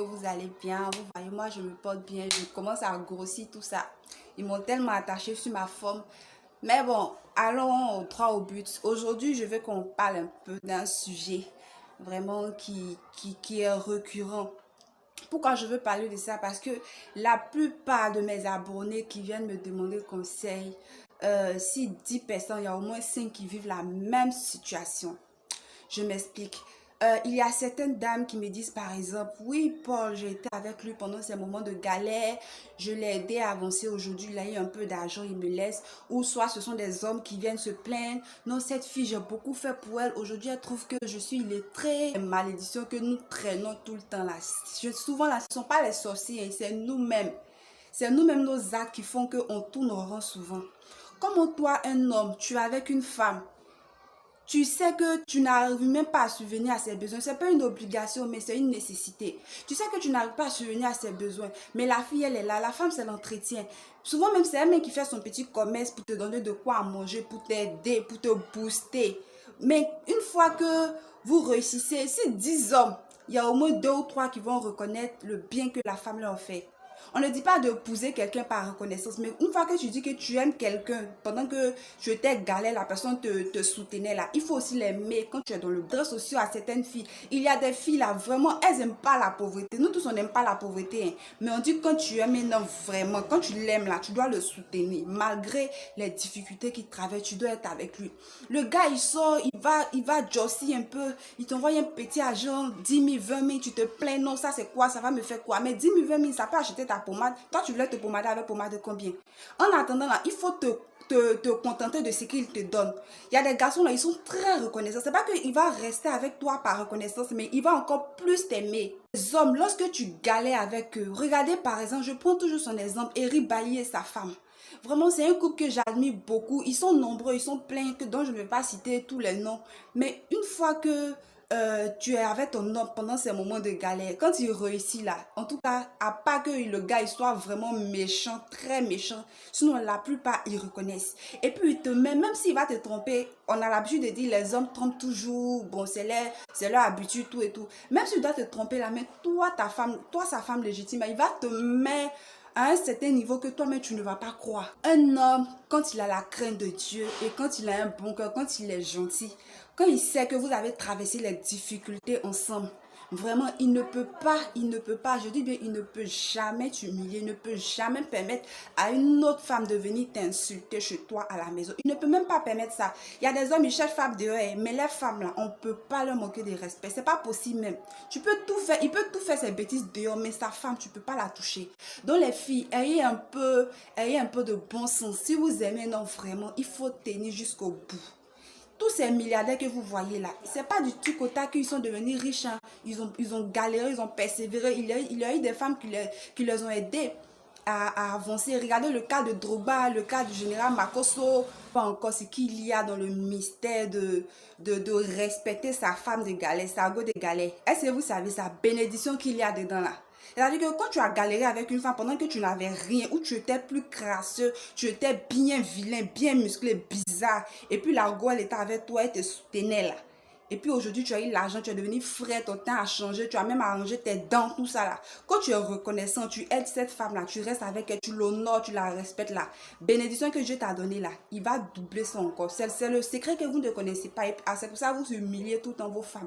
vous allez bien. Vous voyez, moi, je me porte bien. Je commence à grossir tout ça. Ils m'ont tellement attaché sur ma forme. Mais bon, allons droit au but. Aujourd'hui, je veux qu'on parle un peu d'un sujet vraiment qui est récurrent. Pourquoi je veux parler de ça? Parce que la plupart de mes abonnés qui viennent me demander conseil, si 10 personnes, il y a au moins 5 qui vivent la même situation. Je m'explique. Il y a certaines dames qui me disent par exemple, oui Paul, j'ai été avec lui pendant ces moments de galère, je l'ai aidé à avancer, aujourd'hui il a eu un peu d'argent, il me laisse. Ou soit ce sont des hommes qui viennent se plaindre, non cette fille j'ai beaucoup fait pour elle, aujourd'hui elle trouve que je suis illettrée. Malédiction que nous traînons tout le temps là. Souvent là, ce ne sont pas les sorciers, c'est nous-mêmes. C'est nous-mêmes nos actes qui font qu'on tourne en rond souvent. Comment toi un homme, tu es avec une femme, tu sais que tu n'arrives même pas à subvenir à ses besoins. Ce n'est pas une obligation, mais c'est une nécessité. Tu sais que tu n'arrives pas à subvenir à ses besoins, mais la fille, elle est là. La femme, c'est l'entretien. Souvent, même, c'est elle-même qui fait son petit commerce pour te donner de quoi à manger, pour t'aider, pour te booster. Mais une fois que vous réussissez, si 10 hommes, il y a au moins 2 ou 3 qui vont reconnaître le bien que la femme leur fait. On ne dit pas d'épouser quelqu'un par reconnaissance, mais une fois que tu dis que tu aimes quelqu'un, pendant que tu étais galère, la personne te soutenait là, il faut aussi l'aimer quand tu es dans le besoin. Aussi à certaines filles, il y a des filles là, vraiment, elles n'aiment pas la pauvreté. Nous tous, on n'aime pas la pauvreté, hein. Mais on dit que quand tu aimes un homme vraiment, quand tu l'aimes là, tu dois le soutenir. Malgré les difficultés qu'il traverse, tu dois être avec lui. Le gars, il sort, il va josser un peu, il t'envoie un petit argent, 10 000, 20 000, tu te plains, non, ça c'est quoi, ça va me faire quoi? Mais 10 000, 20 000, ça peut acheter ta pommade. Toi, tu voulais te pommader avec pommade de combien? En attendant, là, il faut te contenter de ce qu'il te donne. Il y a des garçons, là, ils sont très reconnaissants. C'est pas qu'il va rester avec toi par reconnaissance, mais il va encore plus t'aimer. Les hommes, lorsque tu galères avec eux, regardez par exemple, je prends toujours son exemple, Eric Bailly et sa femme. Vraiment, c'est un couple que j'admire beaucoup. Ils sont nombreux, ils sont pleins, dont je ne vais pas citer tous les noms. Mais une fois que tu es avec ton homme pendant ces moments de galère, quand il réussit là, en tout cas, à part que le gars il soit vraiment méchant, très méchant, sinon la plupart ils reconnaissent. Et puis il te met, même s'il va te tromper, on a l'habitude de dire les hommes trompent toujours, bon c'est leur habitude, tout et tout. Même s'il doit te tromper là, mais toi, ta femme, toi sa femme légitime, il va te mettre à un certain niveau que toi-même tu ne vas pas croire. Un homme, quand il a la crainte de Dieu et quand il a un bon cœur, quand il est gentil, quand il sait que vous avez traversé les difficultés ensemble, vraiment il ne peut pas, je dis bien il ne peut jamais t'humilier, il ne peut jamais permettre à une autre femme de venir t'insulter chez toi à la maison. Il ne peut même pas permettre ça. Il y a des hommes, ils cherchent femmes dehors, mais les femmes là, on ne peut pas leur manquer de respect. C'est pas possible même. Tu peux tout faire, il peut tout faire ses bêtises dehors, mais sa femme, tu ne peux pas la toucher. Donc les filles, ayez un peu de bon sens. Si vous aimez un homme vraiment, il faut tenir jusqu'au bout. Tous ces milliardaires que vous voyez là, c'est pas du tout quota qu'ils sont devenus riches. Hein. Ils ont galéré, ils ont persévéré. Il y a eu des femmes qui les ont aidés à avancer. Regardez le cas de Drogba, le cas du général Makosso. Pas encore ce qu'il y a dans le mystère de respecter sa femme de galère, sa go de galère. Est-ce que vous savez sa bénédiction qu'il y a dedans là? C'est-à-dire que quand tu as galéré avec une femme pendant que tu n'avais rien, ou tu étais plus crasseux, tu étais bien vilain, bien musclé, bizarre, et puis la go elle était avec toi, elle te soutenait là. Et puis aujourd'hui, tu as eu l'argent, tu es devenu frais, ton teint a changé, tu as même arrangé tes dents, tout ça là. Quand tu es reconnaissant, tu aides cette femme-là, tu restes avec elle, tu l'honores, tu la respectes là. Bénédiction que Dieu t'a donnée là, il va doubler ça encore. C'est le secret que vous ne connaissez pas. Et c'est pour ça que vous humiliez tout le temps vos femmes.